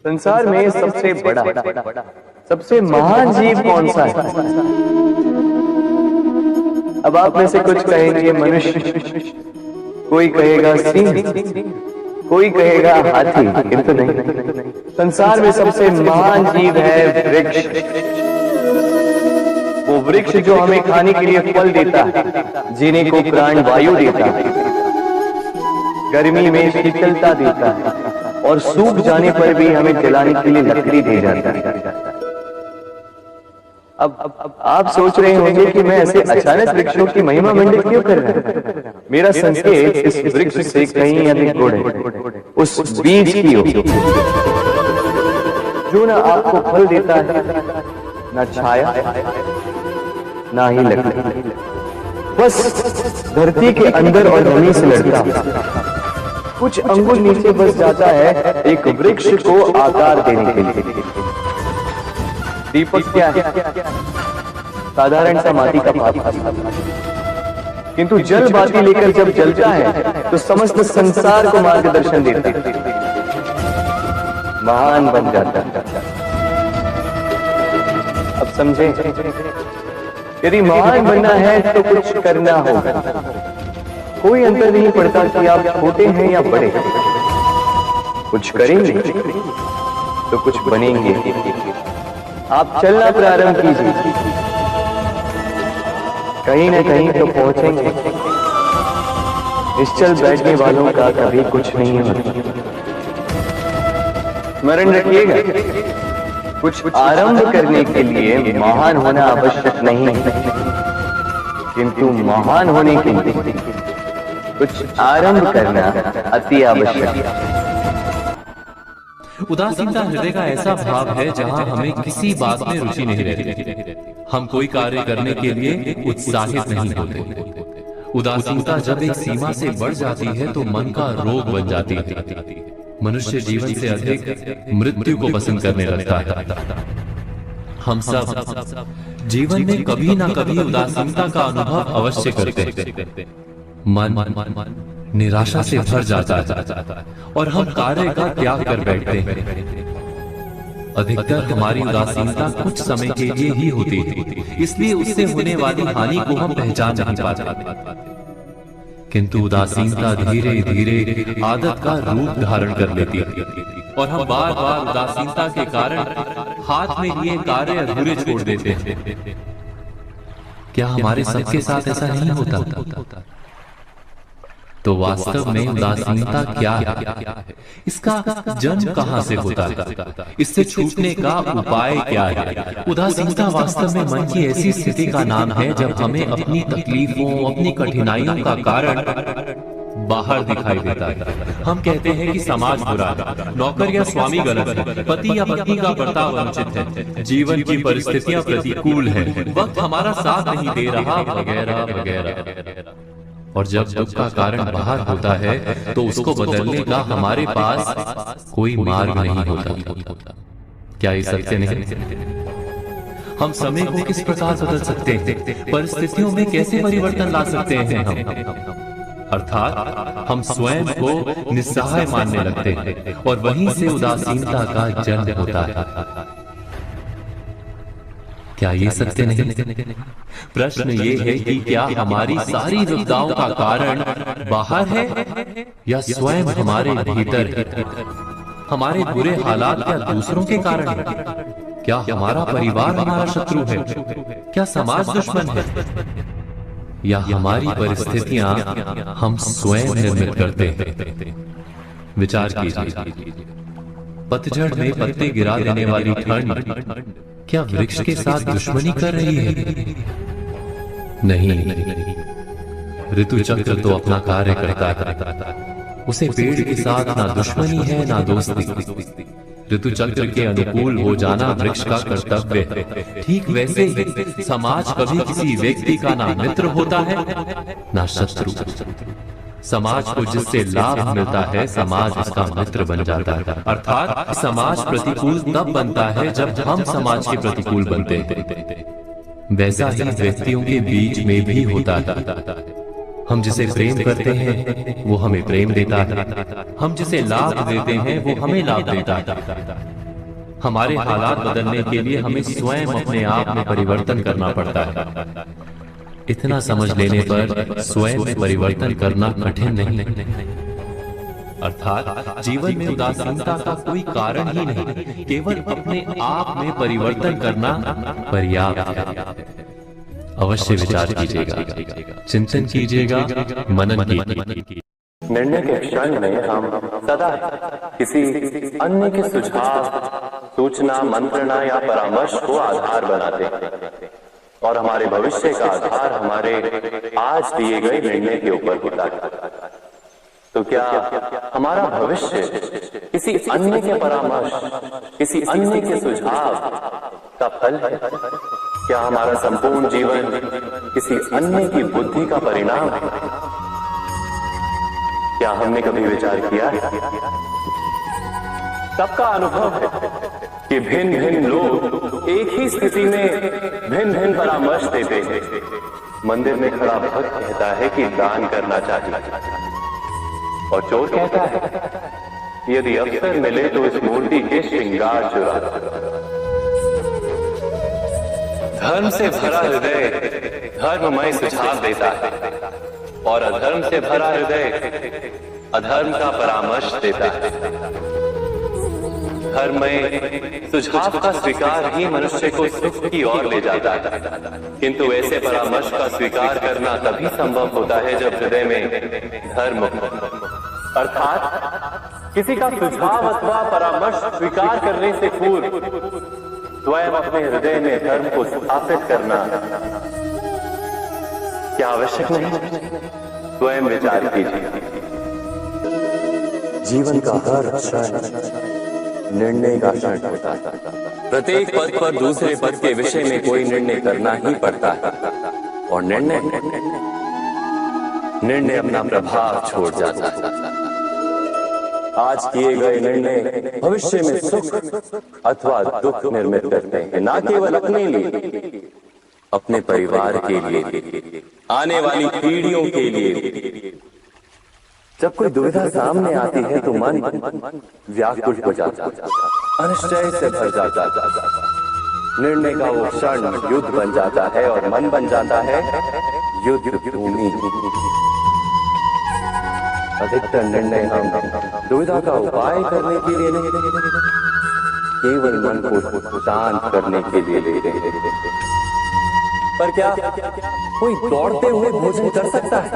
संसार में सबसे बड़ा, सबसे महान जीव कौन सा है? अब आप में से कुछ कहेंगे मनुष्य, कोई कहेगा सिंह, कोई कहेगा हाथी, किंतु नहीं, संसार में सबसे महान जीव है वृक्ष। वो वृक्ष जो हमें खाने के लिए फल देता है, जीने को प्राण वायु देता है, गर्मी में शीतलता देता है और सूख जाने पर भी हमें जलाने के लिए लकड़ी दे जाता है। अब आप सोच रहे होंगे कि मैं ऐसे अचानक वृक्षों की महिमा मंडित क्यों कर रहा हूं? मेरा संकेत इस वृक्ष से कहीं अधिक गुण है, उस बीज की ओर जो ना आपको फल देता है, ना छाया, ना ही लकड़ी, बस धरती के अंदर और नमी से लड़ता कुछ अंगुल नीचे बस जाता है एक वृक्ष को आकार देने के लिए। दीपक क्या है? साधारण सा माटी का पात्र, किंतु जल बाती लेकर जब जलता है तो समस्त संसार को मार्गदर्शन देता है, महान बन जाता है। अब समझे, यदि महान बनना है तो कुछ करना होगा। कोई अंतर नहीं पड़ता कि आप छोटे हैं या बड़े, कुछ करेंगे तो कुछ बनेंगे। आप चलना प्रारंभ कीजिए, कहीं ना कहीं तो पहुंचेंगे। निश्चल बैठने वालों का कभी कुछ नहीं होता। स्मरण रखिएगा, कुछ आरंभ करने के लिए महान होना आवश्यक नहीं, किंतु महान होने के लिए कुछ आरंभ करना अति आवश्यक है। उदासीनता हृदय का ऐसा भाव है जहां हमें किसी बात में रुचि नहीं रहती। हम कोई कार्य करने के लिए उत्साहित नहीं होते। उदासीनता जब एक सीमा से बढ़ जाती है तो मन का रोग बन जाती है। मनुष्य जीवन से अधिक मृत्यु को पसंद करने लगता है। हम सब जीवन में कभी ना कभी उदासीनता का अनुभव अवश्य करते हैं। मन निराशा से भर जाता है और हम कार्य का त्याग कर बैठते हैं। अधिकतर हमारी उदासीनता कुछ समय के लिए ही होती है, इसलिए उससे होने वाली हानि को हम पहचान नहीं पाते। किंतु उदासीनता धीरे धीरे आदत का रूप धारण कर लेती है और हम बार बार उदासीनता के कारण हाथ में लिए कार्य अधूरे छोड़ देते हैं। क्या हमारे सबके साथ ऐसा नहीं होता? तो वास्तव में उदासीनता क्या है? इसका जन्म कहां से होता है? इससे छूटने का उपाय क्या है? उदासीनता वास्तव में मन की ऐसी स्थिति का नाम है जब हमें अपनी तकलीफों, अपनी कठिनाइयों का कारण बाहर दिखाई देता है। हम कहते हैं कि समाज बुरा है, नौकर या स्वामी गलत है, पति या पत्नी का बर्ताव अनुचित है, जीवन की परिस्थितियां प्रतिकूल है, वक्त हमारा साथ नहीं दे रहा, वगैरह वगैरह। और जब दुख का कारण बाहर होता है तो उसको बदलने का हमारे पास कोई मार्ग नहीं होता। क्या ये सत्य नहीं? हम समय को किस प्रकार बदल सकते हैं? परिस्थितियों में कैसे परिवर्तन ला सकते हैं हम? अर्थात हम स्वयं को निस्सहाय मानने लगते हैं और वहीं से उदासीनता का जन्म होता है। क्या ये सत्य नहीं? प्रश्न ये है कि क्या हमारी सारी विपदाओं का कारण बाहर है या स्वयं हमारे भीतर है? हमारे बुरे हालात क्या दूसरों के कारण है? क्या हमारा परिवार हमारा शत्रु है? क्या समाज दुश्मन है? या हमारी परिस्थितियां हम स्वयं निर्मित करते हैं? विचार कीजिए, पतझड़ में पत्ते गिरा देने वाली ठंड क्या वृक्ष के साथ दुश्मनी कर रही है? नहीं, ऋतु चक्र तो अपना कार्य करता है। उसे पेड़ के साथ ना दुश्मनी है ना दोस्ती। ऋतु चक्र के अनुकूल हो जाना वृक्ष का कर्तव्य है। ठीक वैसे ही समाज कभी किसी व्यक्ति का ना मित्र होता है ना शत्रु। समाज को जिससे लाभ मिलता है समाज उसका मित्र बन जाता है। अर्थात समाज प्रतिकूल तब बनता है जब हम समाज के प्रतिकूल बनते हैं। वैसा ही व्यक्तियों के बीच में भी होता है। हम जिसे प्रेम करते हैं वो हमें प्रेम देता है, हम जिसे लाभ देते हैं वो हमें लाभ देता है। हमारे हालात बदलने के लिए हमें स्वयं अपने आप में परिवर्तन करना पड़ता है। इतना समझ लेने पर स्वयं में परिवर्तन करना कठिन नहीं। अर्थात जीवन में उदासीनता का कोई कारण ही नहीं, केवल अपने आप में परिवर्तन करना पर्याप्त है। अवश्य विचार कीजिएगा, चिंतन कीजिएगा, मनन कीजिएगा। निर्णय के क्षण में हम सदा किसी अन्य के सुझाव, सूचना, मंत्रणा या परामर्श को आधार बनाते हैं और हमारे भविष्य का आधार हमारे आज दिए गए निर्णय के ऊपर होता है। तो क्या हमारा भविष्य किसी अन्य के परामर्श, किसी अन्य के सुझाव का फल है? क्या हमारा संपूर्ण जीवन किसी अन्य की बुद्धि का परिणाम है? क्या हमने कभी विचार किया है? सबका अनुभव है कि भिन्न भिन्न लोग एक ही स्थिति में भिन्न भिन्न परामर्श देते हैं। मंदिर में खड़ा भक्त कहता है कि दान करना चाहिए और चोर कहता है यदि अवसर मिले तो इस मूर्ति के श्रृंगार चुरा। धर्म से भरा हृदय धर्ममय सुझाव देता है और अधर्म से भरा हृदय अधर्म का परामर्श देता है। धर्ममय सुझाव का स्वीकार ही मनुष्य को सुख की ओर ले जाता है, किंतु ऐसे परामर्श का स्वीकार करना तभी संभव होता है जब हृदय में धर्म, अर्थात किसी का सुझाव अथवा परामर्श स्वीकार करने से पूर्व स्वयं अपने हृदय में धर्म को स्थापित करना क्या आवश्यक नहीं? स्वयं विचार कीजिए। जीवन का हर क्षण निर्णय का क्षण होता है। प्रत्येक पद पर दूसरे पद के विषय में कोई निर्णय करना ही पड़ता है और निर्णय अपना प्रभाव छोड़ जाता है। आज किए गए निर्णय भविष्य में सुख अथवा दुख निर्मित करते हैं, ना केवल अपने लिए, अपने परिवार के लिए, आने वाली पीढ़ियों के लिए। जब कोई दुविधा सामने आती है तो मन व्याकुल हो जाता है, अनिश्चय से भर जाता है। निर्णय का वो क्षण युद्ध बन जाता है और मन बन जाता है युद्ध भूमि। अधिकतर निर्णय हम दुविधा का उपाय करने के लिए नहीं, केवल मन को शांत करने के लिए ले रहे हैं। पर क्या कोई दौड़ते हुए भोजन कर सकता है?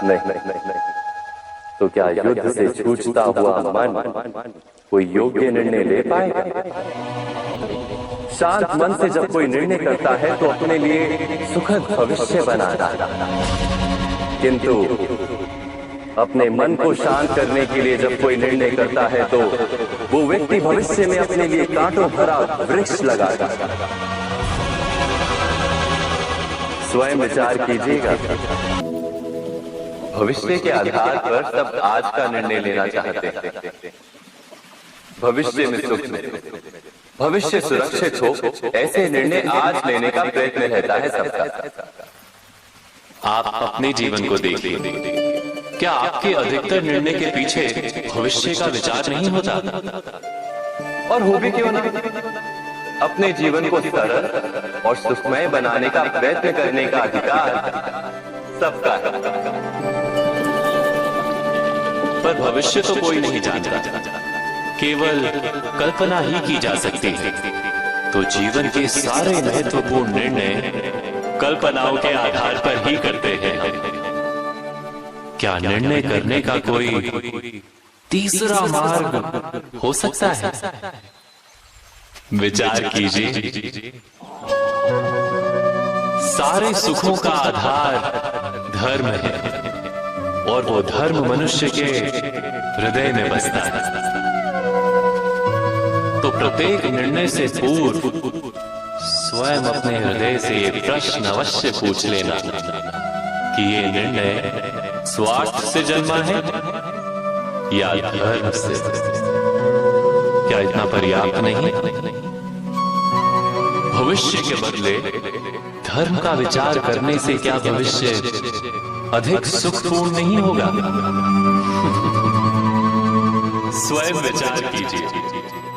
नहीं। तो क्या युद्ध से जूझता हुआ मन कोई योग्य निर्णय ले पाएगा? शांत मन से जब कोई निर्णय करता है तो अपने लिए सुखद भविष्य बनाता है, किंतु अपने मन को शांत करने के लिए जब कोई निर्णय करता है तो वो व्यक्ति भविष्य में अपने लिए कांटों भरा वृक्ष लगाता है। स्वयं विचार कीजिएगा। भविष्य के आधार पर सब आज का निर्णय लेना चाहते हैं। भविष्य में सुख मिले, भविष्य सुरक्षित हो, ऐसे निर्णय आज लेने का प्रयत्न रहता है सबका। आप अपने जीवन को देखिए, क्या आपके अधिकतर निर्णय के पीछे भविष्य का विचार नहीं होता? और हो भी क्यों ना, अपने जीवन को सरल और सुखमय बनाने का प्रयत्न करने का अधिकार सबका है। पर भविष्य तो कोई नहीं जानता, केवल कल्पना ही की जा सकती है। तो जीवन के सारे महत्वपूर्ण निर्णय कल्पनाओं के आधार पर ही करते हैं। क्या निर्णय करने का कोई तीसरा मार्ग हो सकता है? विचार कीजिए। सारे सुखों का आधार धर्म है और वो धर्म मनुष्य के हृदय में बसता है। तो प्रत्येक निर्णय से पूर्व स्वयं अपने हृदय से ये प्रश्न अवश्य पूछ लेना कि ये निर्णय स्वार्थ से जन्मा है या धर्म से? क्या इतना पर्याप्त नहीं? भविष्य के बदले धर्म का विचार करने से क्या भविष्य अधिक सुखपूर्ण नहीं होगा? स्वयं विचार कीजिए।